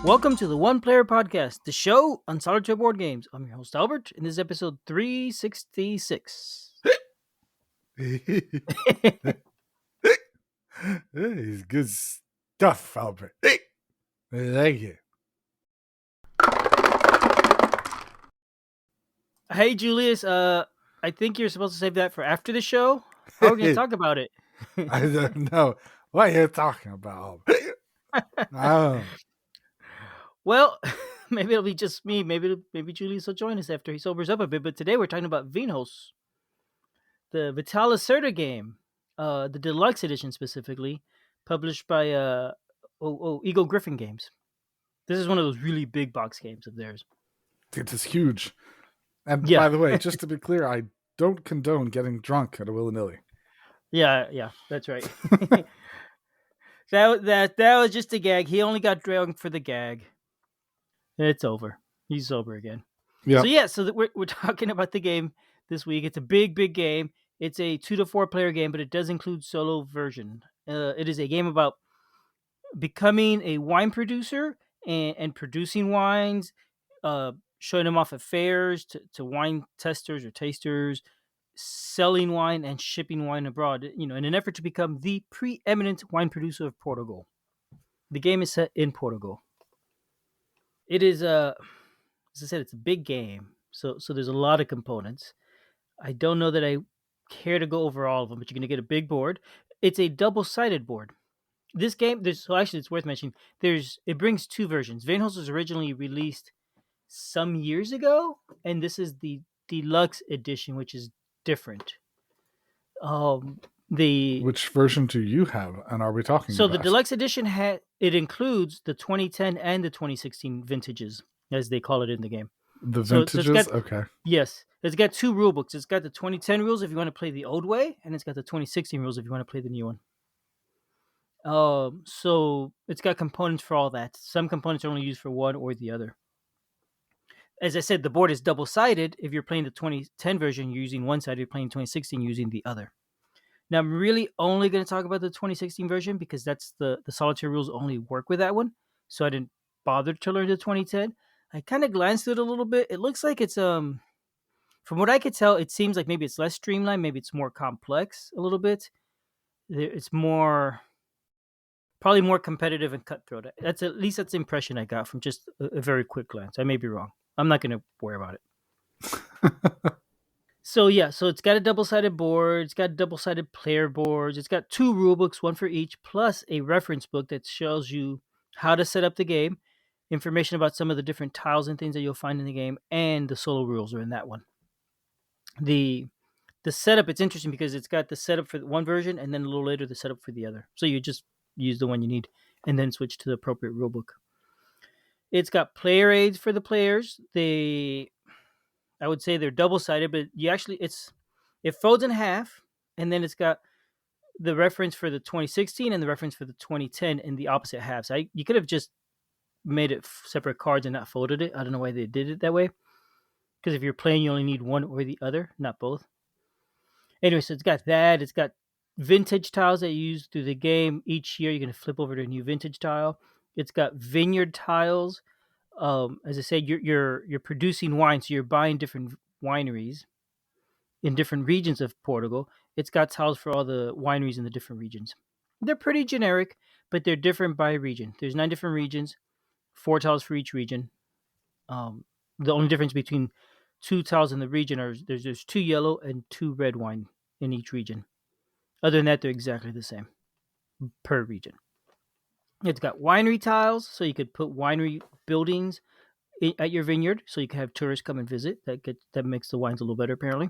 Welcome to the One Player Podcast, the show on solitaire board games. I'm your host, Albert, and this is episode 366. It's good stuff, Albert. I like it. Hey, Julius, I think you're supposed to save that for after the show. How are we going to talk about it? I don't know what you're talking about. Oh, Well, maybe it'll be just me. Maybe Julius will join us after he sobers up a bit. But today we're talking about Vinhos, the Vital Lacerda game, the Deluxe Edition specifically, published by Eagle Griffin Games. This is one of those really big box games of theirs. it is huge. And Yeah. by the way, just to be clear, I don't condone getting drunk at a willy-nilly. Yeah, that's right. that was just a gag. He only got drunk for the gag. It's over. He's sober again. Yeah. So we're talking about the game this week. It's a big game. It's a 2 to 4 player game, but it does include solo version. It is a game about becoming a wine producer and producing wines, showing them off at fairs to wine testers or tasters, selling wine and shipping wine abroad, in an effort to become the preeminent wine producer of Portugal. The game is set in Portugal. It is as I said, it's a big game, so there's a lot of components. I don't know that I care to go over all of them, but you're going to get a big board. It's a double-sided board. This game, it's worth mentioning. It brings two versions. Vinhos was originally released some years ago, and this is the Deluxe Edition, which is different. Which version do you have, and are we talking So about? the Deluxe Edition it includes the 2010 and the 2016 vintages, as they call it in the game. The vintages? Okay. Yes. It's got two rule books. It's got the 2010 rules if you want to play the old way, and it's got the 2016 rules if you want to play the new one. So it's got components for all that. Some components are only used for one or the other. As I said, the board is double-sided. If you're playing the 2010 version, you're using one side. If you're playing 2016, you're using the other. Now, I'm really only going to talk about the 2016 version because that's the solitaire rules only work with that one. So I didn't bother to learn the 2010. I kind of glanced at it a little bit. It looks like it's from what I could tell, it seems like maybe it's less streamlined. Maybe it's more complex a little bit. It's probably more competitive and cutthroat. That's the impression I got from just a very quick glance. I may be wrong. I'm not going to worry about it. So it's got a double-sided board. It's got double-sided player boards. It's got two rule books, one for each, plus a reference book that shows you how to set up the game, information about some of the different tiles and things that you'll find in the game, and the solo rules are in that one. The setup, it's interesting because it's got the setup for one version and then a little later the setup for the other. So you just use the one you need and then switch to the appropriate rulebook. It's got player aids for the players. I would say they're double-sided, but it folds in half, and then it's got the reference for the 2016 and the reference for the 2010 in the opposite halves. You could have just made it separate cards and not folded it. I don't know why they did it that way, because if you're playing, you only need one or the other, not both. Anyway, so it's got that. It's got vintage tiles that you use through the game. Each year, you're going to flip over to a new vintage tile. It's got vineyard tiles. As I said, you're producing wine, so you're buying different wineries in different regions of Portugal. It's got tiles for all the wineries in the different regions. They're pretty generic, but they're different by region. There's 9 different regions, 4 tiles for each region. The only difference between 2 tiles in the region are there's 2 yellow and 2 red wine in each region. Other than that, they're exactly the same per region. It's got winery tiles, so you could put winery buildings at your vineyard, so you can have tourists come and visit. That makes the wines a little better, apparently.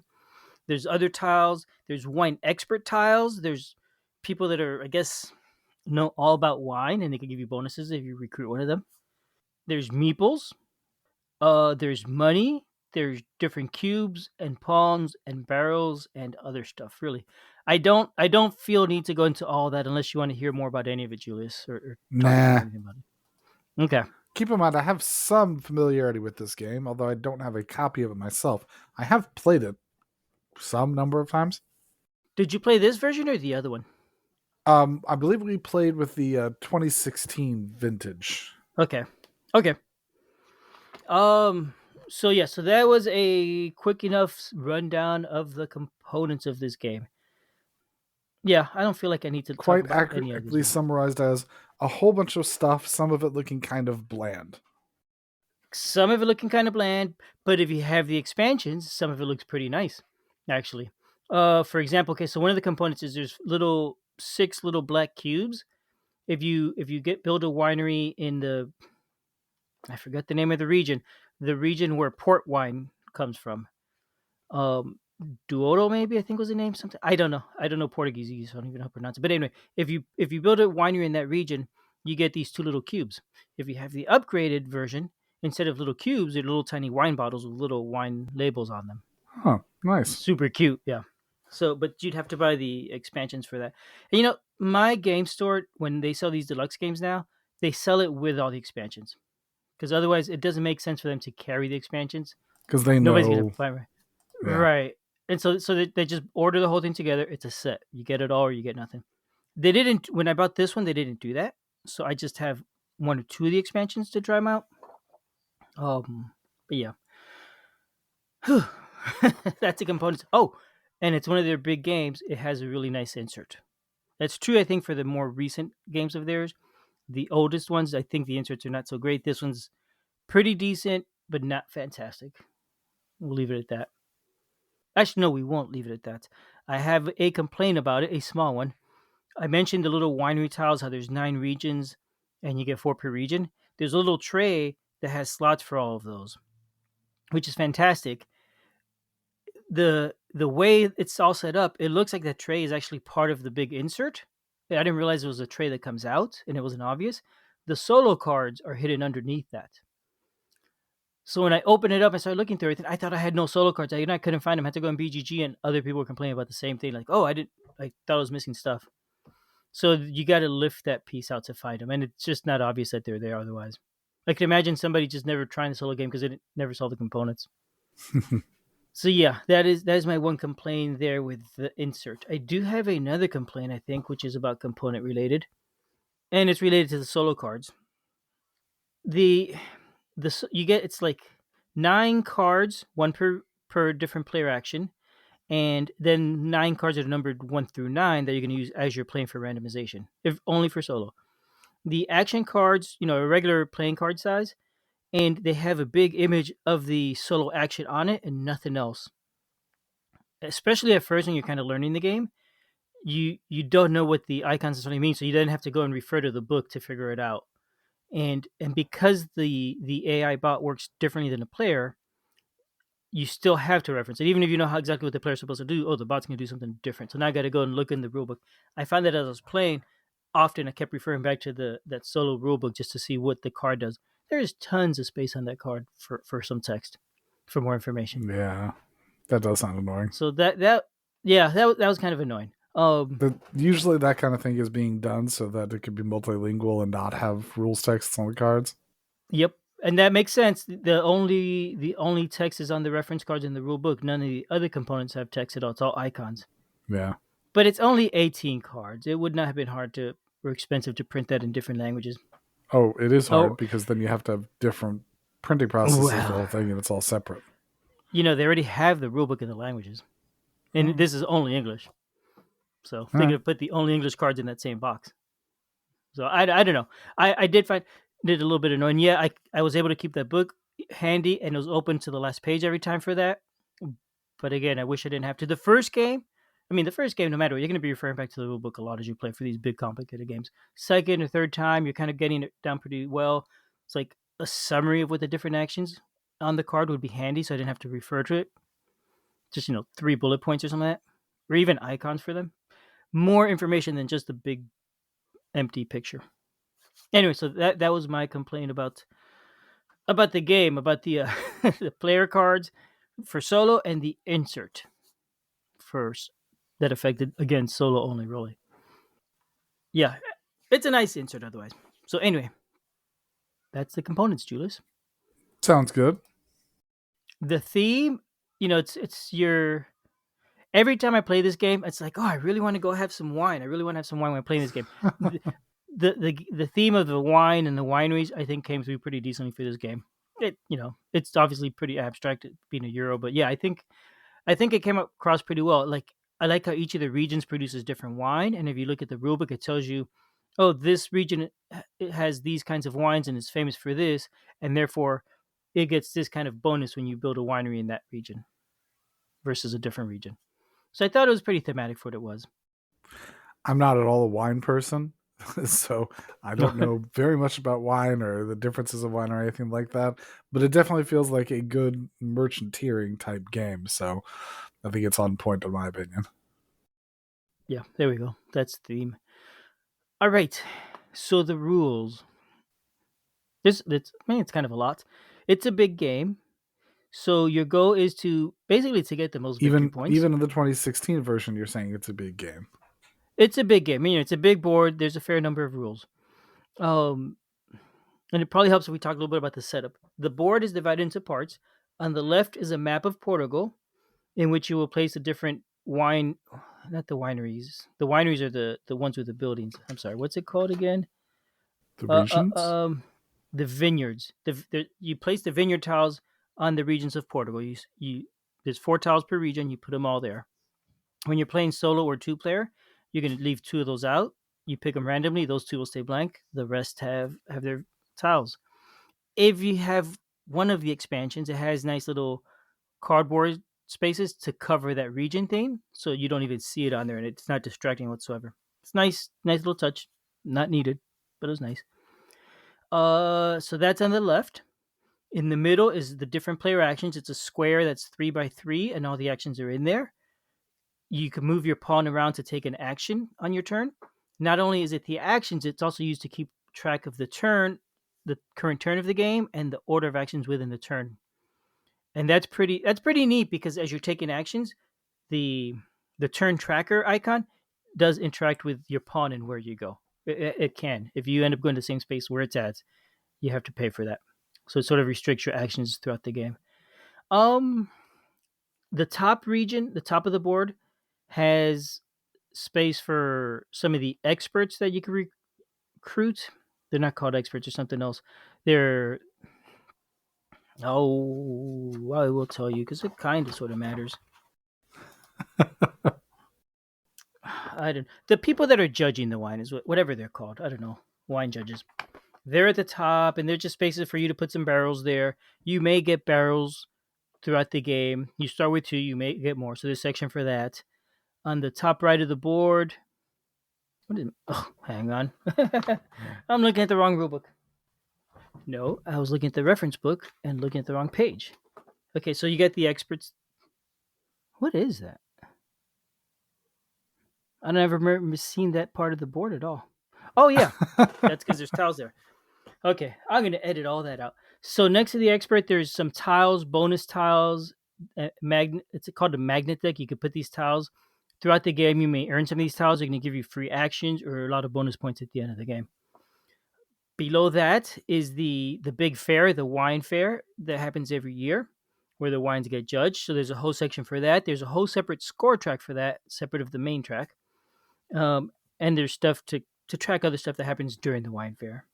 There's other tiles. There's wine expert tiles. There's people that are, I guess, know all about wine, and they can give you bonuses if you recruit one of them. There's meeples. There's money. There's different cubes and palms and barrels and other stuff. Really, I don't feel need to go into all that unless you want to hear more about any of it, Julius, or talk about anything about it. Okay. Keep in mind, I have some familiarity with this game, although I don't have a copy of it myself. I have played it some number of times. Did you play this version or the other one? I believe we played with the 2016 vintage. Okay. Okay. Um. So yeah. So that was a quick enough rundown of the components of this game. Yeah, I don't feel like I need to talk Quite about any others accurately now. summarized as a whole bunch of stuff, some of it looking kind of bland. Some of it looking kind of bland, but if you have the expansions, some of it looks pretty nice, actually. For example, okay, so one of the components is there's little six little black cubes. If you get build a winery in the I forget the name of the region where port wine comes from. Um, Duodo maybe I think was the name. Something I don't know Portuguese, so I don't even know how to pronounce it. But anyway, if you build a winery in that region, you get these two little cubes. If you have the upgraded version, instead of little cubes, they're little tiny wine bottles with little wine labels on them. Huh, nice. Super cute, yeah. So, but you'd have to buy the expansions for that. And my game store when they sell these deluxe games now, they sell it with all the expansions because otherwise it doesn't make sense for them to carry the expansions. Because they Nobody's gonna know, buy it. yeah. Right. And so they just order the whole thing together. It's a set. You get it all or you get nothing. They didn't when I bought this one, they didn't do that. So I just have one or two of the expansions to try them out. But yeah. That's the components. Oh, and it's one of their big games. It has a really nice insert. That's true, I think, for the more recent games of theirs. The oldest ones, I think the inserts are not so great. This one's pretty decent, but not fantastic. We'll leave it at that. Actually, no, we won't leave it at that. I have a complaint about it, a small one. I mentioned the little winery tiles, how there's 9 regions and you get 4 per region. There's a little tray that has slots for all of those, which is fantastic. The way it's all set up, it looks like that tray is actually part of the big insert. I didn't realize it was a tray that comes out and it wasn't obvious. The solo cards are hidden underneath that. So when I opened it up and started looking through it, I thought I had no solo cards. I couldn't find them. I had to go on BGG, and other people were complaining about the same thing. Like, oh, I thought I was missing stuff. So you got to lift that piece out to find them, and it's just not obvious that they're there otherwise. I can imagine somebody just never trying the solo game because they never saw the components. So yeah, that is my one complaint there with the insert. I do have another complaint, I think, which is about component related, and it's related to the solo cards. The you get it's like 9 cards, one per different player action, and then 9 cards that are numbered 1 through 9 that you're going to use as you're playing for randomization, if only for solo. The action cards, a regular playing card size, and they have a big image of the solo action on it and nothing else. Especially at first when you're kind of learning the game, you don't know what the icons necessarily mean, so you then have to go and refer to the book to figure it out. And because the AI bot works differently than the player, you still have to reference it, even if you know how exactly what the player's supposed to do. Oh, the bot's gonna do something different. So now I got to go and look in the rulebook. I found that as I was playing, often I kept referring back to that solo rulebook just to see what the card does. There's tons of space on that card for some text, for more information. Yeah, that does sound annoying. So that was kind of annoying. Usually that kind of thing is being done so that it could be multilingual and not have rules texts on the cards. Yep, and that makes sense. The only text is on the reference cards in the rule book. None of the other components have text at all. It's all icons. Yeah. But it's only 18 cards. It would not have been hard to or expensive to print that in different languages. Oh, it is hard Oh, because then you have to have different printing processes for the whole well, thing, and it's all separate. they already have the rule book in the languages, and Oh, this is only English. So all they could right. have put the only English cards in that same box. So I don't know. I did find it a little bit annoying. Yeah, I was able to keep that book handy and it was open to the last page every time for that. But again, I wish I didn't have to. The first game, no matter what, you're going to be referring back to the rule book a lot as you play for these big, complicated games. Second or third time, you're kind of getting it down pretty well. It's like a summary of what the different actions on the card would be handy, so I didn't have to refer to it. Just 3 bullet points or something like that, or even icons for them. More information than just a big empty picture. Anyway, so that was my complaint about the game, about the the player cards for solo and the insert first that affected again solo only really. Yeah, it's a nice insert otherwise. So anyway, that's the components, Julius. Sounds good. The theme, it's your every time I play this game, it's like, oh, I really want to go have some wine. I really want to have some wine when I'm playing this game. the theme of the wine and the wineries, I think, came through pretty decently for this game. It's obviously pretty abstract, being a Euro, but yeah, I think it came across pretty well. Like, I like how each of the regions produces different wine, and if you look at the rulebook, it tells you, oh, this region, it has these kinds of wines and is famous for this, and therefore it gets this kind of bonus when you build a winery in that region versus a different region. So I thought it was pretty thematic for what it was. I'm not at all a wine person, so I don't know very much about wine or the differences of wine or anything like that. But it definitely feels like a good merchanteering type game. So I think it's on point, in my opinion. Yeah, there we go. That's the theme. All right. So the rules. It's kind of a lot. It's a big game. So your goal is to basically to get the most victory points. Even in the 2016 version, you're saying it's a big game. It's a big game. It's a big board. There's a fair number of rules. Um, and it probably helps if we talk a little bit about the setup. The board is divided into parts. On the left is a map of Portugal, in which you will place the different wine, not the wineries. The wineries are the ones with the buildings. I'm sorry, what's it called again? The Uh, uh, regions? um, the vineyards. You place the vineyard tiles on the regions of Portugal. There's 4 tiles per region. You put them all there. When you're playing solo or 2 player, you're gonna leave 2 of those out. You pick them randomly. Those 2 will stay blank. The rest have their tiles. If you have one of the expansions, it has nice little cardboard spaces to cover that region thing, so you don't even see it on there, and it's not distracting whatsoever. It's nice little touch. Not needed, but it was nice. So that's on the left. In the middle is the different player actions. It's a square that's 3 by 3, and all the actions are in there. You can move your pawn around to take an action on your turn. Not only is it the actions, it's also used to keep track of the current turn of the game, and the order of actions within the turn. And that's pretty neat because as you're taking actions, the the turn tracker icon does interact with your pawn and where you go. It can. If you end up going to the same space where it's at, you have to pay for that. So it sort of restricts your actions throughout the game. Um, the top region, the top of the board, has space for some of the experts that you can recruit. They're not called experts or something else. They're I will tell you because it kind of sort of matters. I don't. The people that are judging the wine is whatever they're called. I don't know. Wine judges. They're at the top, and they're just spaces for you to put some barrels there. You may get barrels throughout the game. You start with 2, you may get more. So there's a section for that. On the top right of the board, hang on. I'm looking at the wrong rulebook. No, I was looking at the reference book and looking at the wrong page. Okay, so you get the experts. What is that? I never remember seeing that part of the board at all. Oh yeah, that's because there's tiles there. Okay, I'm gonna edit all that out. So next to the expert, there's some tiles, bonus tiles. It's called a magnet deck. You can put these tiles throughout the game. You may earn some of these tiles. They're gonna give you free actions or a lot of bonus points at the end of the game. Below that is the big fair, the wine fair that happens every year, where the wines get judged. So there's a whole section for that. There's a whole separate score track for that, separate of the main track. And there's stuff to track other stuff that happens during the wine fair.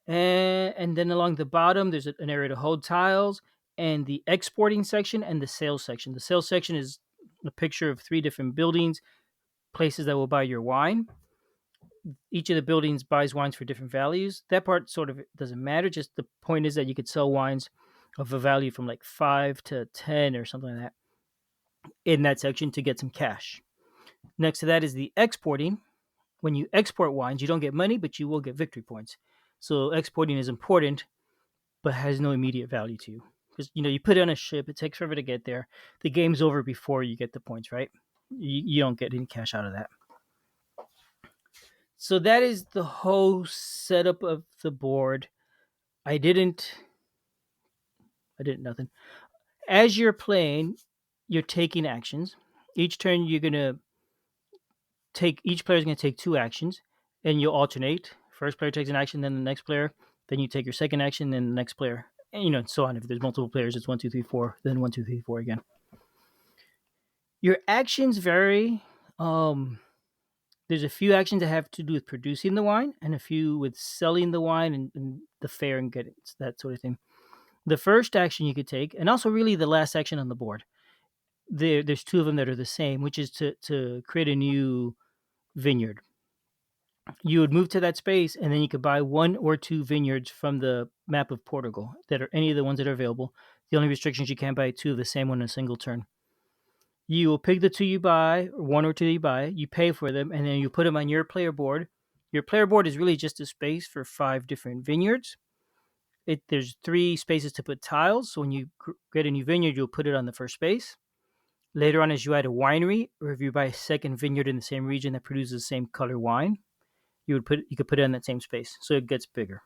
And then along the bottom, there's an area to hold tiles and the exporting section and the sales section. The sales section is a picture of 3 different buildings, places that will buy your wine. Each of the buildings buys wines for different values. That part sort of doesn't matter. Just the point is that you could sell wines of a value from like 5 to 10 or something like that in that section to get some cash. Next to that is the exporting. When you export wines, you don't get money, but you will get victory points. So exporting is important, but has no immediate value to you. Because you put it on a ship, it takes forever to get there. The game's over before you get the points, right? You don't get any cash out of that. So that is the whole setup of the board. I didn't nothing. As you're playing, you're taking actions. Each turn you're gonna each player is gonna take 2 actions, and you'll alternate. First player takes an action, then the next player, then you take your second action, then the next player, and so on. If there's multiple players, it's 1, 2, 3, 4, then 1, 2, 3, 4 again. Your actions vary. Um, There's a few actions that have to do with producing the wine, and a few with selling the wine and the fair and getting that sort of thing. The first action you could take, and also really the last action on the board, there's two of them that are the same, which is to create a new vineyard. You would move to that space, and then you could buy one or two vineyards from the map of Portugal that are any of the ones that are available. The only restrictions, you can't buy two of the same one in a single turn. You will pick the two you buy, or one or two you buy. You pay for them, and then you put them on your player board. Your player board is really just a space for 5 different vineyards. There's 3 spaces to put tiles. So when you get a new vineyard, you'll put it on the first space. Later on, as you add a winery, or if you buy a second vineyard in the same region that produces the same color wine, you could put it in that same space, so it gets bigger.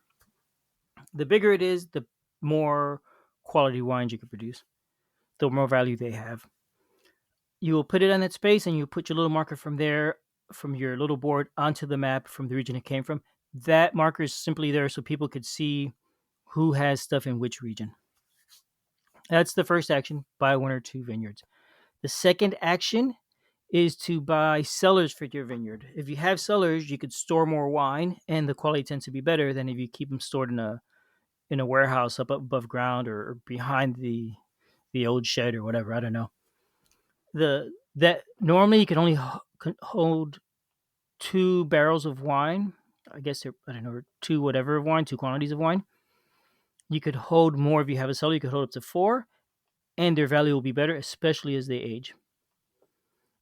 The bigger it is, the more quality wines you can produce, the more value they have. You will put it on that space, and you put your little marker from there, from your little board, onto the map from the region it came from. That marker is simply there so people could see who has stuff in which region. That's the first action: buy 1 or 2 vineyards. The second action is to buy cellars for your vineyard. If you have cellars, you could store more wine, and the quality tends to be better than if you keep them stored in a warehouse up above ground or behind the old shed or whatever. I don't know. That normally you can only hold 2 barrels of wine. I guess I don't know, 2 whatever of wine, 2 quantities of wine. You could hold more if you have a cellar. You could hold up to 4, and their value will be better, especially as they age.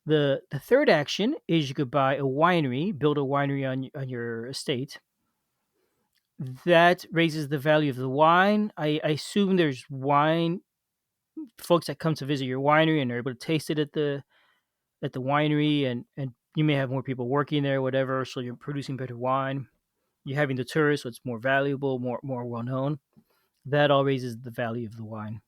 The third action is you could buy a winery, build a winery on your estate. That raises the value of the wine. I assume there's wine folks that come to visit your winery and are able to taste it at the winery, and you may have more people working there, whatever. So you're producing better wine. You're having the tourists, so it's more valuable, more well known. That all raises the value of the wine.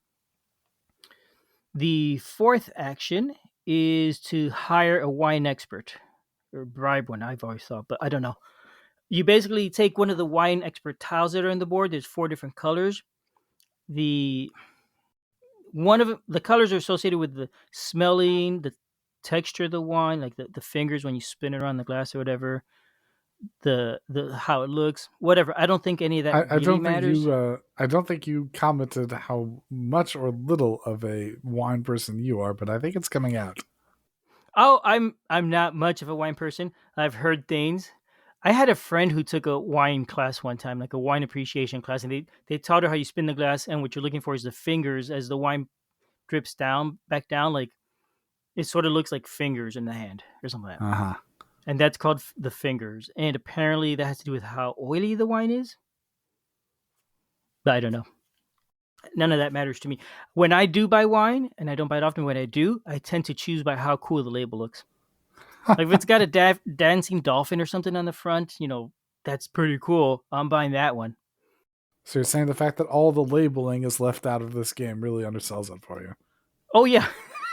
The fourth action is to hire a wine expert or bribe one. I've always thought, but I don't know. You basically take one of the wine expert tiles that are on the board. There's 4 different colors. The one of the colors are associated with the smelling, the texture of the wine, like the fingers when you spin it around the glass or whatever. The how it looks, whatever. I don't think any of that I really don't think matters. I don't think you commented how much or little of a wine person you are, but I think it's coming out. Oh, I'm not much of a wine person. I've heard things. I had a friend who took a wine class one time, like a wine appreciation class, and they taught her how you spin the glass, and what you're looking for is the fingers as the wine drips down, back down, like it sort of looks like fingers in the hand or something like that. Uh huh. And that's called the fingers. And apparently that has to do with how oily the wine is. But I don't know. None of that matters to me. When I do buy wine, and I don't buy it often, when I do, I tend to choose by how cool the label looks. Like if it's got a dancing dolphin or something on the front, that's pretty cool. I'm buying that one. So you're saying the fact that all the labeling is left out of this game really undersells it for you. Oh yeah,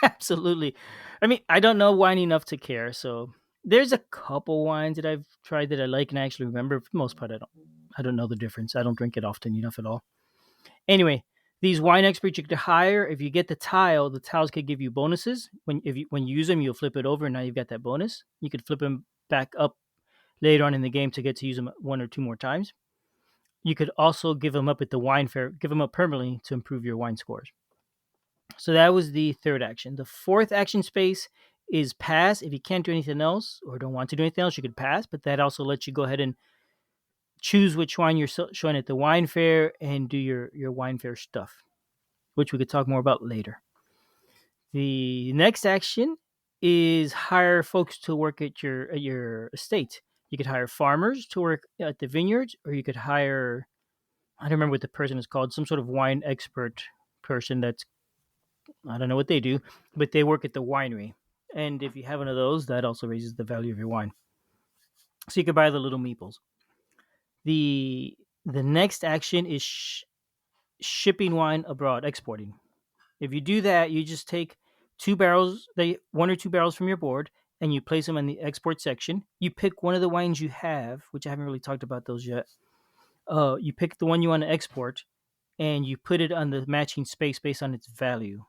absolutely. I mean, I don't know wine enough to care, so there's a couple wines that I've tried that I like and I actually remember. For the most part, I don't know the difference. I don't drink it often enough at all. Anyway, these wine experts you could hire. If you get the tiles could give you bonuses. When you use them, you'll flip it over, and now you've got that bonus. You could flip them back up later on in the game to get to use them 1 or 2 more times. You could also give them up at the wine fair, give them up permanently to improve your wine scores. So that was the third action. The fourth action space is pass. If you can't do anything else or don't want to do anything else, you could pass, but that also lets you go ahead and choose which wine you're showing at the wine fair and do your wine fair stuff, which we could talk more about later. The next action is hire folks to work at your estate. You could hire farmers to work at the vineyards, or you could hire, I don't remember what the person is called, some sort of wine expert person that's, I don't know what they do, but they work at the winery. And if you have one of those, that also raises the value of your wine. So you could buy the little meeples. The next action is shipping wine abroad, exporting. If you do that, you just take 1 or 2 barrels from your board, and you place them in the export section. You pick one of the wines you have, which I haven't really talked about those yet. You pick the one you want to export, and you put it on the matching space based on its value.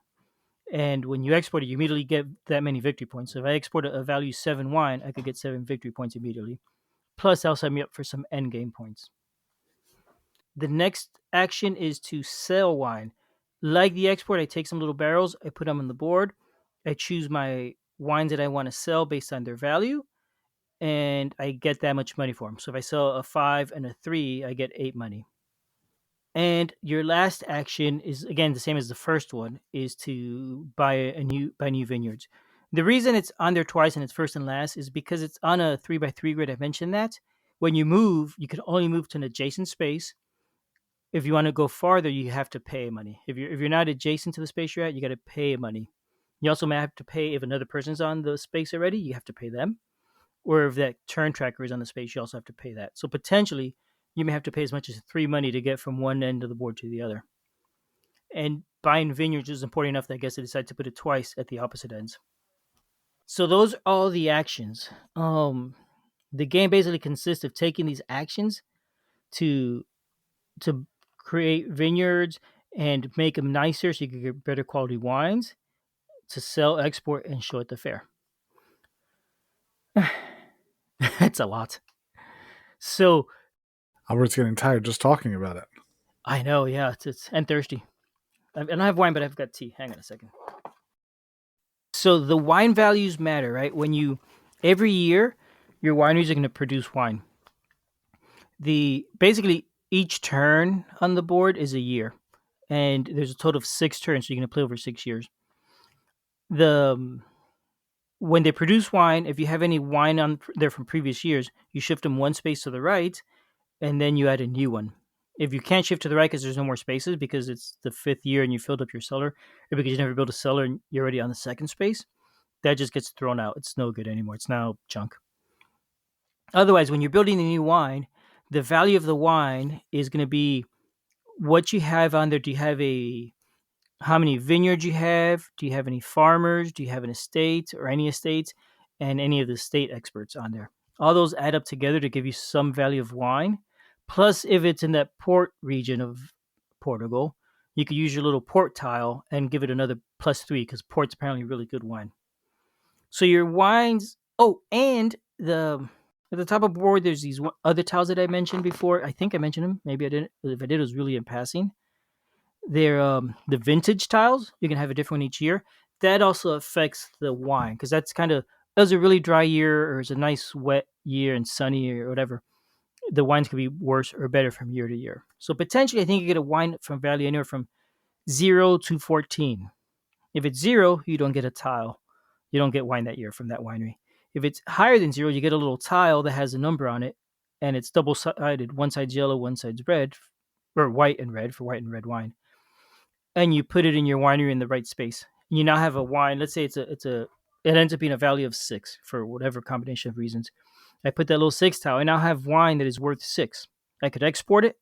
And when you export it, you immediately get that many victory points. So if I export a value 7 wine, I could get 7 victory points immediately. Plus, that'll set me up for some end game points. The next action is to sell wine. Like the export, I take some little barrels, I put them on the board, I choose my wines that I want to sell based on their value, and I get that much money for them. So if I sell a 5 and a 3, I get 8 money. And your last action is again the same as the first one, is to buy new vineyards. The reason it's on there twice and it's first and last is because it's on a 3x3 grid. I mentioned that when you move, you can only move to an adjacent space. If you want to go farther, you have to pay money. If you're not adjacent to the space you're at, you got to pay money. You also may have to pay if another person's on the space already. You have to pay them, or if that turn tracker is on the space, you also have to pay that. So potentially, you may have to pay as much as 3 money to get from one end of the board to the other. And buying vineyards is important enough that I guess I decided to put it twice at the opposite ends. So those are all the actions. The game basically consists of taking these actions to to create vineyards and make them nicer so you can get better quality wines to sell, export, and show at the fair. It's a lot. So Albert's getting tired just talking about it. I know, yeah, it's and thirsty. I don't have wine, but I've got tea. Hang on a second. So the wine values matter, right? When you every year your wineries are going to produce wine. The basically each turn on the board is a year, and there's a total of 6 turns, so you're going to play over 6 years. The When they produce wine, if you have any wine on there from previous years, you shift them one space to the right, and then you add a new one. If you can't shift to the right because there's no more spaces because it's the 5th year and you filled up your cellar, or because you never built a cellar and you're already on the second space, that just gets thrown out. It's no good anymore. It's now junk. Otherwise, when you're building a new wine, the value of the wine is going to be what you have on there. Do you have how many vineyards you have? Do you have any farmers? Do you have an estate or any estates? And any of the state experts on there. All those add up together to give you some value of wine. Plus, if it's in that port region of Portugal, you could use your little port tile and give it another +3 because port's apparently really good wine. So your wines. Oh, and at the top of the board, there's these other tiles that I mentioned before. I think I mentioned them. Maybe I didn't. If I did, it was really in passing. They're the vintage tiles. You can have a different one each year. That also affects the wine because that's kind of it was a really dry year or it's a nice wet year and sunny or whatever. The wines could be worse or better from year to year. So potentially, I think you get a wine from value anywhere from 0 to 14. If it's 0, you don't get a tile. You don't get wine that year from that winery. If it's higher than 0, you get a little tile that has a number on it, and it's double sided. One side's yellow, one side's red, or white and red for white and red wine. And you put it in your winery in the right space. You now have a wine. Let's say it ends up being a value of 6 for whatever combination of reasons. I put that little 6 tile. I now have wine that is worth 6. I could export it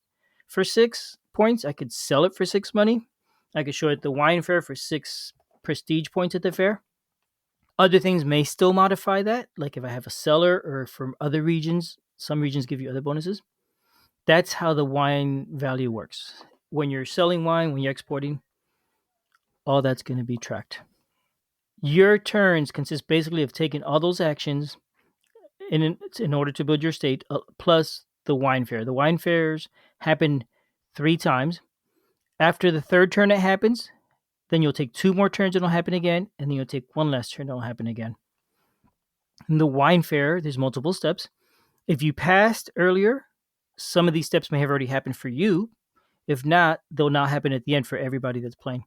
for 6 points. I could sell it for 6 money. I could show it at the wine fair for 6 prestige points at the fair. Other things may still modify that, like if I have a cellar or from other regions, some regions give you other bonuses. That's how the wine value works. When you're selling wine, when you're exporting, all that's going to be tracked. Your turns consist basically of taking all those actions in order to build your state, plus the wine fair. The wine fairs happen 3 times. After the 3rd turn it happens, then you'll take 2 more turns, it'll happen again, and then you'll take 1 last turn, it'll happen again. In the wine fair, there's multiple steps. If you passed earlier, some of these steps may have already happened for you. If not, they'll now happen at the end for everybody that's playing.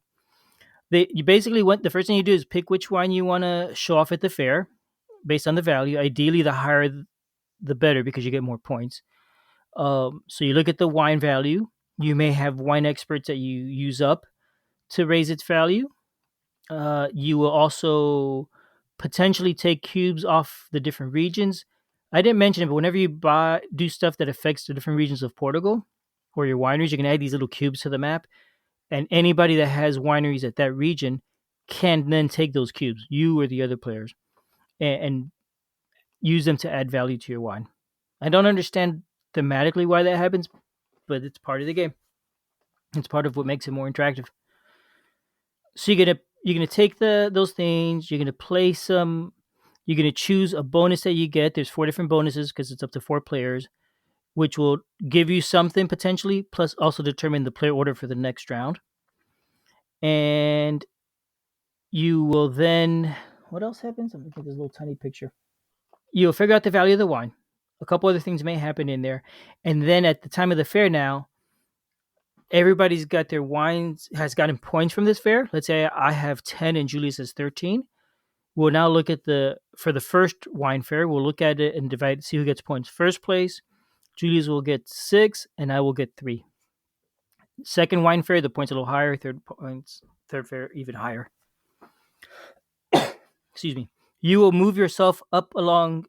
You basically the first thing you do is pick which wine you want to show off at the fair based on the value. Ideally, the higher the better because you get more points. So you look at the wine value. You may have wine experts that you use up to raise its value. You will also potentially take cubes off the different regions. I didn't mention it, but whenever you do stuff that affects the different regions of Portugal or your wineries, you can add these little cubes to the map. And anybody that has wineries at that region can then take those cubes, you or the other players, and use them to add value to your wine. I don't understand thematically why that happens, but it's part of the game. It's part of what makes it more interactive. So you're gonna take those things. You're gonna play some. You're gonna choose a bonus that you get. There's 4 different bonuses because it's up to 4 players, which will give you something potentially, plus also determine the player order for the next round. And you will then, what else happens? I'm looking at this little tiny picture. You'll figure out the value of the wine. A couple other things may happen in there. And then at the time of the fair now, everybody's got their wines, has gotten points from this fair. Let's say I have 10 and Julius has 13. We'll now look at for the first wine fair, we'll look at it and divide, see who gets points. First place, Julius will get 6 and I will get 3. Second wine fair, the points a little higher. Third fair, even higher. Excuse me. You will move yourself up along.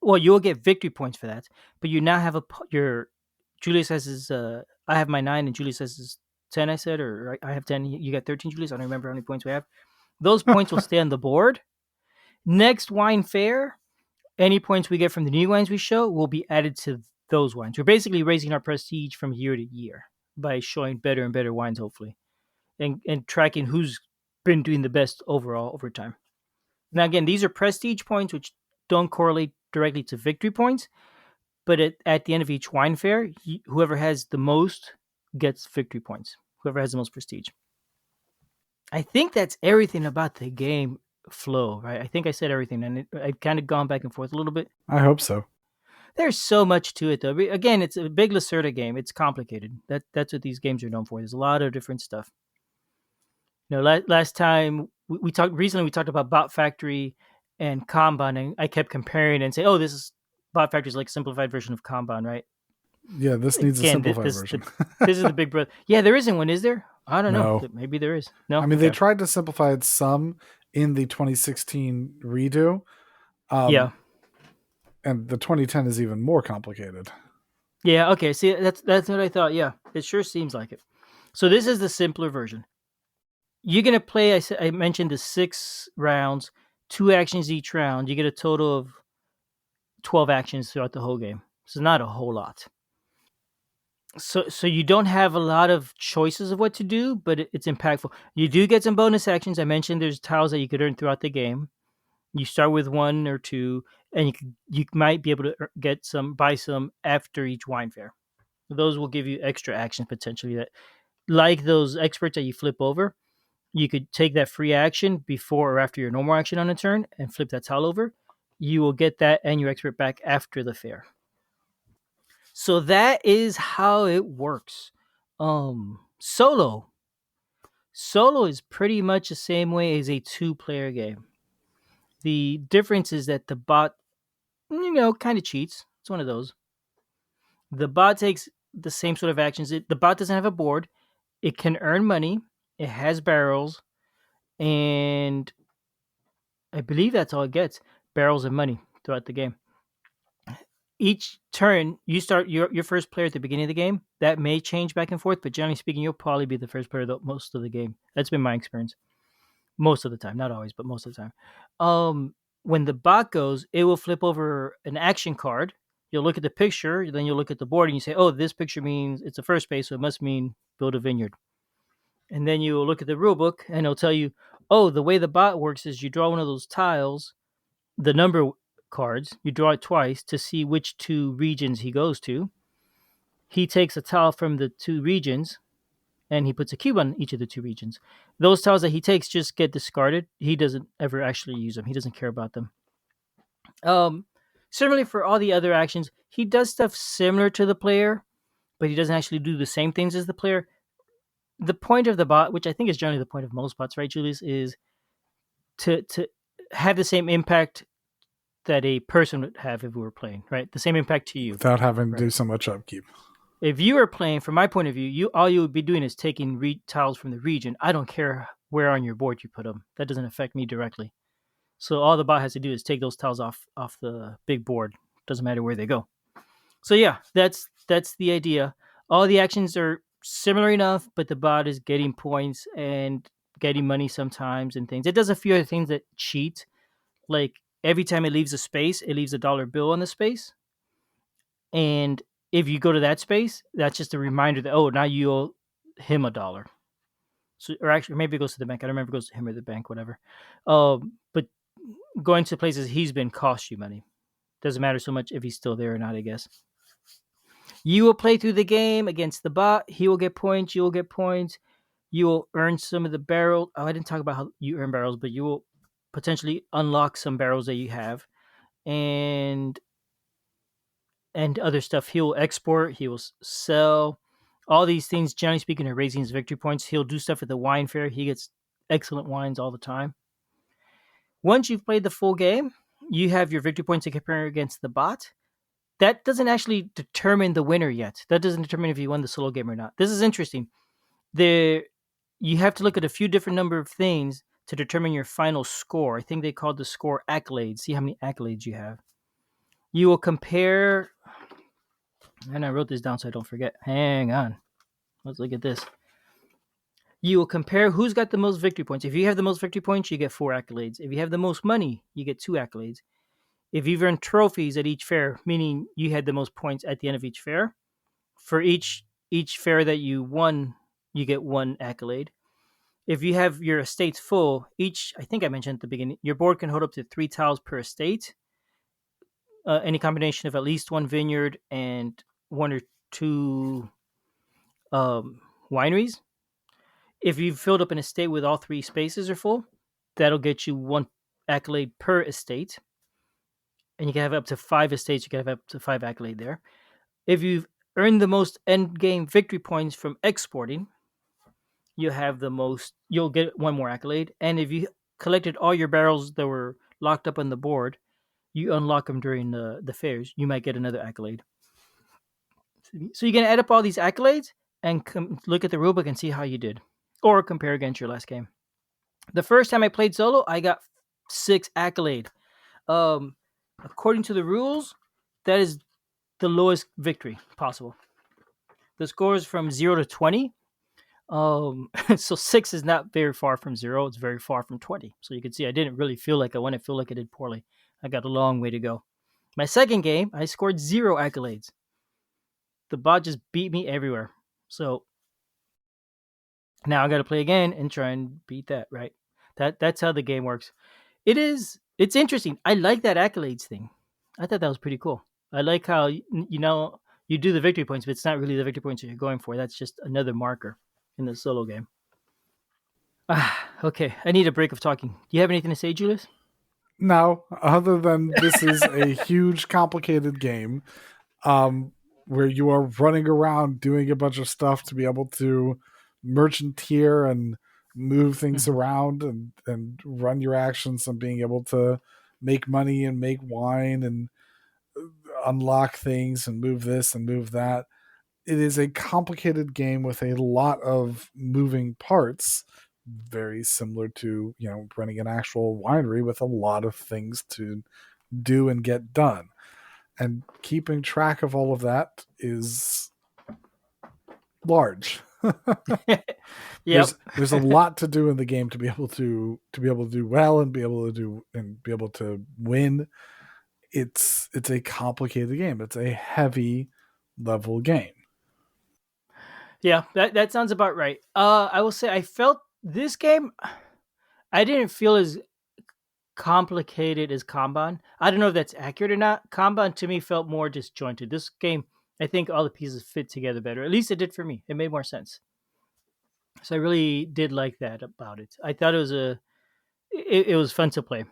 Well, you will get victory points for that, but you now have your. Julius has his. I have my 9, and Julius has his 10. I said, or I have 10. You got 13, Julius. I don't remember how many points we have. Those points will stay on the board. Next wine fair, any points we get from the new wines we show will be added to those wines. We're basically raising our prestige from year to year by showing better and better wines, hopefully, and tracking who's been doing the best overall over time. Now, again, these are prestige points, which don't correlate directly to victory points, but at the end of each wine fair, whoever has the most gets victory points, whoever has the most prestige. I think that's everything about the game flow, right? I think I said everything, and I've kind of gone back and forth a little bit. I hope so. There's so much to it, though. Again, it's a big Lacerda game. It's complicated. That's what these games are known for. There's a lot of different stuff. Last time we talked recently, we talked about Bot Factory and Kanban, and I kept comparing and say, "Oh, this is Bot Factory is like a simplified version of Kanban, right?" Yeah, this needs a simplified version. This is the big brother. Yeah, there isn't one, is there? I don't know. No. Maybe there is. No, I mean, they tried to simplify it some in the 2016 redo. Yeah. And the 2010 is even more complicated. Yeah, okay. See, that's what I thought. Yeah, it sure seems like it. So this is the simpler version. You're gonna play. I mentioned the 6 rounds, 2 actions each round. You get a total of 12 actions throughout the whole game. So not a whole lot. So you don't have a lot of choices of what to do, but it's impactful. You do get some bonus actions. I mentioned there's tiles that you could earn throughout the game. You start with 1 or 2, and you might be able to buy some after each wine fair. Those will give you extra actions potentially. That, like those experts that you flip over, you could take that free action before or after your normal action on a turn and flip that tile over. You will get that and your expert back after the fair. So that is how it works. Solo is pretty much the same way as a 2-player game. The difference is that the bot, kind of cheats. It's one of those. The bot takes the same sort of actions. The bot doesn't have a board. It can earn money. It has barrels, and I believe that's all it gets: barrels of money throughout the game. Each turn, you start your first player at the beginning of the game. That may change back and forth, but generally speaking, you'll probably be the first player most of the game. That's been my experience. Most of the time, not always, but most of the time. When the bot goes, it will flip over an action card. You'll look at the picture, then you'll look at the board, and you say, "Oh, this picture means it's a first base, so it must mean build a vineyard." And then you will look at the rule book, and it'll tell you, "Oh, the way the bot works is you draw one of those tiles, the number cards, you draw it twice to see which 2 regions he goes to. He takes a tile from the 2 regions, and he puts a cube on each of the 2 regions. Those tiles that he takes just get discarded. He doesn't ever actually use them. He doesn't care about them. Similarly, for all the other actions, he does stuff similar to the player, but he doesn't actually do the same things as the player. The point of the bot, which I think is generally the point of most bots, right, Julius, is to have the same impact that a person would have if we were playing, right? The same impact to you. Without having to do so much upkeep. If you were playing, from my point of view, all you would be doing is taking tiles from the region. I don't care where on your board you put them. That doesn't affect me directly. So all the bot has to do is take those tiles off the big board. Doesn't matter where they go. So yeah, that's the idea. All the actions are similar enough, but the bot is getting points and getting money sometimes and things. It does a few other things that cheat. Like every time it leaves a space, it leaves a dollar bill on the space. And if you go to that space, that's just a reminder that, oh, now you owe him $1. So, or actually, maybe it goes to the bank. I don't remember if it goes to him or the bank, whatever. But going to places he's been costs you money. Doesn't matter so much if he's still there or not, I guess. You will play through the game against the bot. He will get points. You will get points. You will earn some of the barrel. Oh, I didn't talk about how you earn barrels, but you will potentially unlock some barrels that you have, and other stuff. He will export. He will sell. All these things, generally speaking, are raising his victory points. He'll do stuff at the wine fair. He gets excellent wines all the time. Once you've played the full game, you have your victory points to compare against the bot. That doesn't actually determine the winner yet. That doesn't determine if you won the solo game or not. This is interesting. There, you have to look at a few different number of things to determine your final score. I think they call the score accolades. See how many accolades you have. You will compare, and I wrote this down so I don't forget. Hang on. Let's look at this. You will compare who's got the most victory points. If you have the most victory points, you get 4 accolades. If you have the most money, you get 2 accolades. If you've earned trophies at each fair, meaning you had the most points at the end of each fair, for each fair that you won, you get 1 accolade. If you have your estates full, I think I mentioned at the beginning, your board can hold up to 3 tiles per estate. Any combination of at least 1 vineyard and 1 or 2 wineries. If you've filled up an estate with all 3 spaces are full, that'll get you 1 accolade per estate. And you can have up to 5 estates. You can have up to 5 accolade there. If you've earned the most end game victory points from exporting, you'll get 1 more accolade. And if you collected all your barrels that were locked up on the board, you unlock them during the fairs, you might get another accolade. So you're going to add up all these accolades and look at the rulebook and see how you did, or compare against your last game. The first time I played solo, I got 6 accolade. According to the rules, that is the lowest victory possible. The score is from 0 to 20. So 6 is not very far from 0. It's very far from 20. So you can see I didn't really feel like I won. I feel like I did poorly. I got a long way to go. My second game, I scored 0 accolades. The bot just beat me everywhere. So now I got to play again and try and beat that, right? That's how the game works. It's interesting. I like that accolades thing. I thought that was pretty cool. I like how, you do the victory points, but it's not really the victory points that you're going for. That's just another marker in the solo game. Okay. I need a break of talking. Do you have anything to say, Julius? No, other than this is a huge, complicated game where you are running around doing a bunch of stuff to be able to merchanteer and move things around and run your actions and being able to make money and make wine and unlock things and move this and move that. It is a complicated game with a lot of moving parts, very similar to, running an actual winery with a lot of things to do and get done. And keeping track of all of that is large. Yep. There's a lot to do in the game to be able to do well and be able to win. It's a complicated game. It's a heavy level game. Yeah, that sounds about right. I will say I felt this game, I didn't feel as complicated as Kanban. I don't know if that's accurate or not. Kanban to me felt more disjointed. This game, I think all the pieces fit together better. At least it did for me. It made more sense. So I really did like that about it. I thought it was fun to play.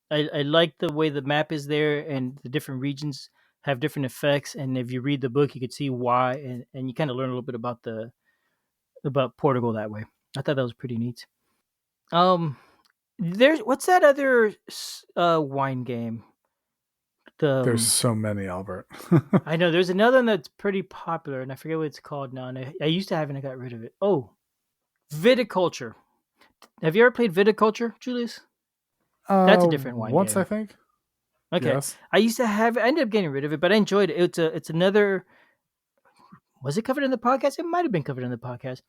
I like the way the map is there and the different regions have different effects. And if you read the book, you could see why, and you kind of learn a little bit about Portugal that way. I thought that was pretty neat. There's what's that other wine game? There's so many, Albert. I know there's another one that's pretty popular, and I forget what it's called now. And I used to have it, and I got rid of it. Oh, Viticulture. Have you ever played Viticulture, Julius? That's a different wine once, game. I think. Okay. Yes. I used to have it. I ended up getting rid of it, but I enjoyed it. It's another. Was it covered in the podcast? It might have been covered in the podcast.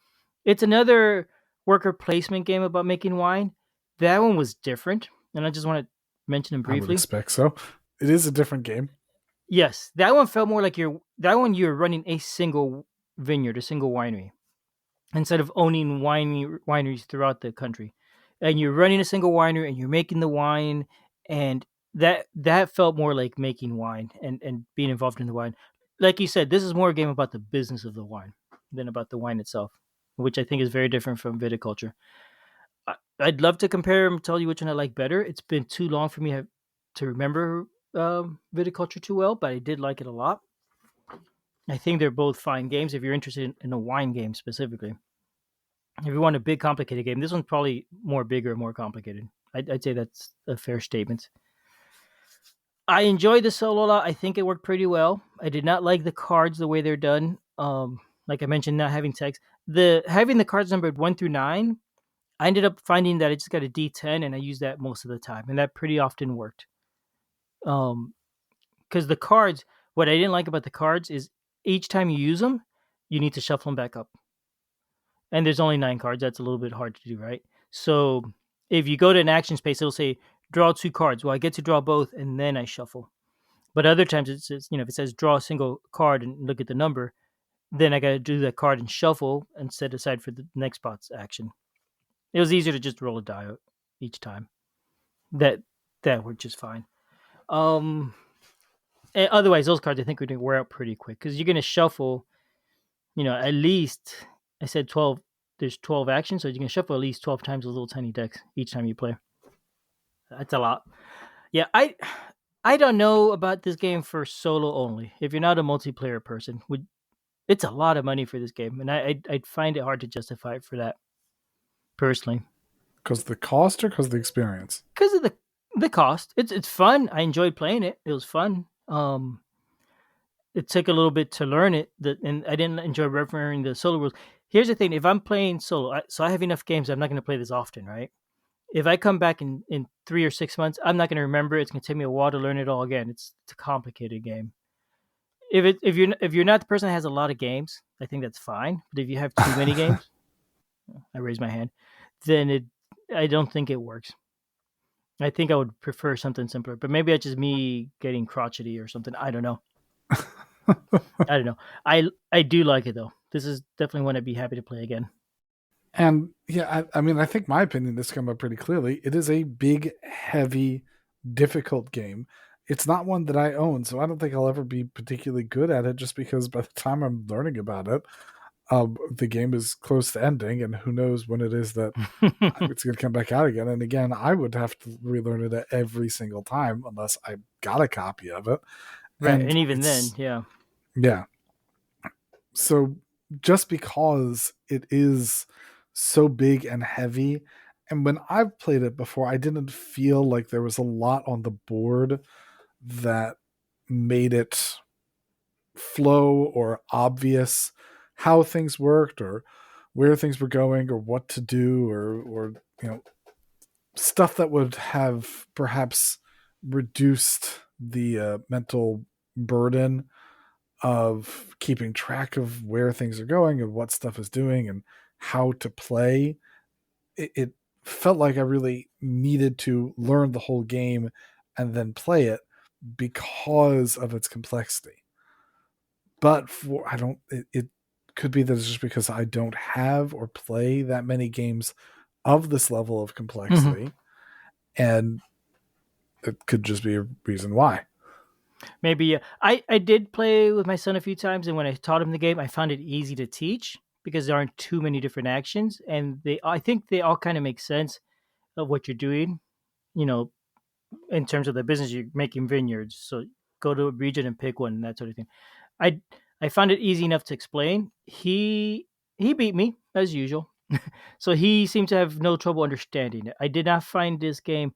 It's another worker placement game about making wine. That one was different, and I just want to mention them I would briefly. expect so. It is a different game. Yes, that one felt more like you're running a single vineyard, a single winery. instead of owning wineries throughout the country. And you're running a single winery and you're making the wine, and that felt more like making wine and being involved in the wine. Like you said, this is more a game about the business of the wine than about the wine itself, which I think is very different from viticulture. I'd love to compare them, tell you which one I like better. It's been too long for me to remember viticulture too well, but I did like it a lot. I think they're both fine games if you're interested in a wine game specifically. If you want a big, complicated game, this one's probably more bigger, more complicated. I'd say that's a fair statement. I enjoyed the solo a lot. I think it worked pretty well. I did not like the cards the way they're done. Like I mentioned, not having text. The having the cards numbered 1 through 9, I ended up finding that I just got a D10 and I used that most of the time, and that pretty often worked. Um, because the cards, what I didn't like about the cards is each time you use them, you need to shuffle them back up. And there's only 9 cards. That's a little bit hard to do, right? So if you go to an action space, it'll say draw 2 cards. Well, I get to draw both and then I shuffle. But other times it says, if it says draw a single card and look at the number, then I got to do that card and shuffle and set aside for the next spot's action. It was easier to just roll a die each time. That worked just fine. Otherwise, those cards I think are going to wear out pretty quick because you're going to shuffle. At least I said 12. There's 12 actions, so you can shuffle at least 12 times those little tiny decks each time you play. That's a lot. Yeah, I don't know about this game for solo only. If you're not a multiplayer person, it's a lot of money for this game, and I'd find it hard to justify it for that personally. Because of the cost or because of the experience? Because of the cost. It's fun. I enjoyed playing it. It was fun. It took a little bit to learn it, and I didn't enjoy remembering the solo rules. Here's the thing: if I'm playing solo, so I have enough games, I'm not going to play this often, right? If I come back in 3 or 6 months, I'm not going to remember it. It's going to take me a while to learn it all again. It's a complicated game. If you're not the person that has a lot of games, I think that's fine. But if you have too many games, I raise my hand, then I don't think it works. I think I would prefer something simpler, but maybe it's just me getting crotchety or something. I don't know. I don't know. I do like it though. This is definitely one I'd be happy to play again. And yeah, I mean, I think my opinion this came up pretty clearly. It is a big, heavy, difficult game. It's not one that I own, so I don't think I'll ever be particularly good at it just because by the time I'm learning about it, the game is close to ending, and who knows when it is that it's going to come back out again. And again, I would have to relearn it every single time unless I got a copy of it. Right, and even then, yeah. Yeah. So just because it is so big and heavy, and when I've played it before, I didn't feel like there was a lot on the board that made it flow or obvious how things worked or where things were going or what to do or stuff that would have perhaps reduced the mental burden of keeping track of where things are going and what stuff is doing and how to play. It felt like I really needed to learn the whole game and then play it because of its complexity. But it could be that it's just because I don't have or play that many games of this level of complexity. And it could just be a reason why. Maybe I did play with my son a few times, and when I taught him the game, I found it easy to teach because there aren't too many different actions, and I think they all kind of make sense of what you're doing. You know, in terms of the business, you're making vineyards, so go to a region and pick one and that sort of thing. I I found it easy enough to explain. He beat me as usual, so he seemed to have no trouble understanding it. I did not find this game.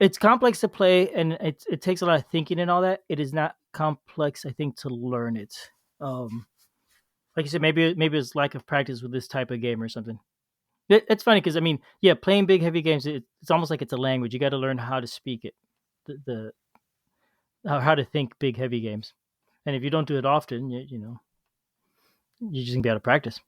It's complex to play, and it takes a lot of thinking and all that. It is not complex, I think, to learn it. Um, like you said, maybe it's lack of practice with this type of game or something. It's funny because I mean, yeah, playing big heavy games, it's almost like it's a language. You got to learn how to speak it, the how to think big heavy games. And if you don't do it often, you're just gonna be out of practice.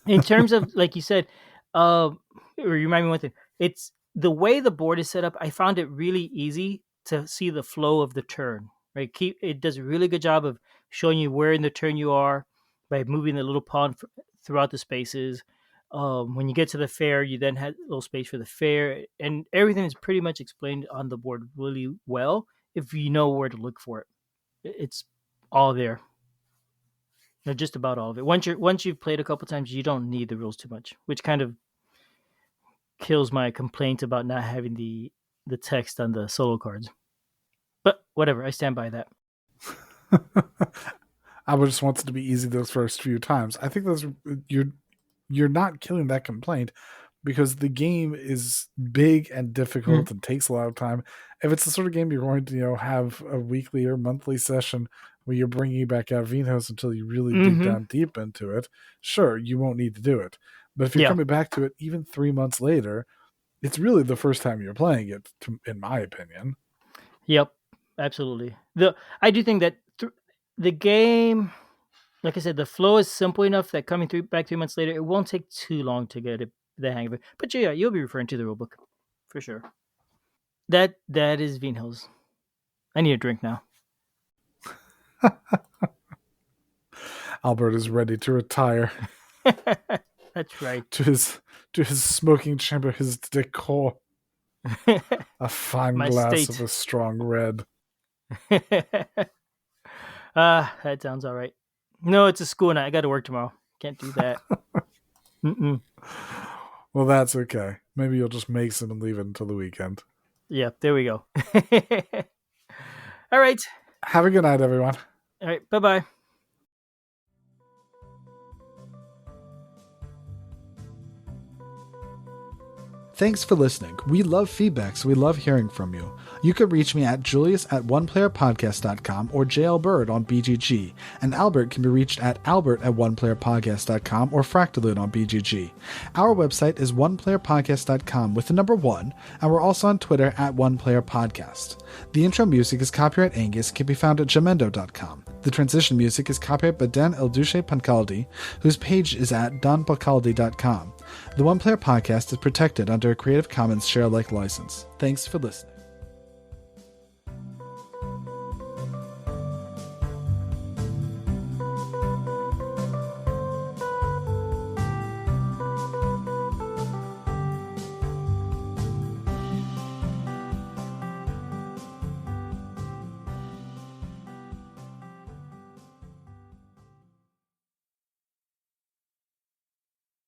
In terms of like you said, remind me one thing. It's the way the board is set up. I found it really easy to see the flow of the turn. Right, it does a really good job of showing you where in the turn you are by moving the little pawn throughout the spaces. When you get to the fair, you then have a little space for the fair, and everything is pretty much explained on the board really well if you know where to look for it. It's all there. Just about all of it. Once you've played a couple times, you don't need the rules too much, which kind of kills my complaint about not having the text on the solo cards. But whatever, I stand by that. I would just want it to be easy those first few times. I think that's you're not killing that complaint because the game is big and difficult and takes a lot of time. If it's the sort of game you're going to have a weekly or monthly session where you're bringing back out Vinhos until you really dig down deep into it, sure, you won't need to do it. But if you're coming back to it even 3 months later, it's really the first time you're playing it, in my opinion. Yep, absolutely. I do think that the game, like I said, the flow is simple enough that coming back 3 months later, it won't take too long to get the hang of it. But yeah, you'll be referring to the rulebook for sure. That is Vinhos. I need a drink now. Albert is ready to retire. That's right. To his smoking chamber, his decor. A fine glass of a strong red. That sounds all right. No, it's a school night. I got to work tomorrow. Can't do that. Well, that's okay. Maybe you'll just make some and leave it until the weekend. Yeah, there we go. All right. Have a good night, everyone. All right. Bye-bye. Thanks for listening. We love feedback, so we love hearing from you. You can reach me at julius@oneplayerpodcast.com or JLBird on BGG, and Albert can be reached at albert@oneplayerpodcast.com or Fractalute on BGG. Our website is oneplayerpodcast.com with the number 1, and we're also on Twitter at oneplayerpodcast. The intro music is copyright Angus, can be found at jamendo.com. The transition music is copyright by Dan El Duce Pancaldi, whose page is at donpancaldi.com. The One Player Podcast is protected under a Creative Commons share-alike license. Thanks for listening.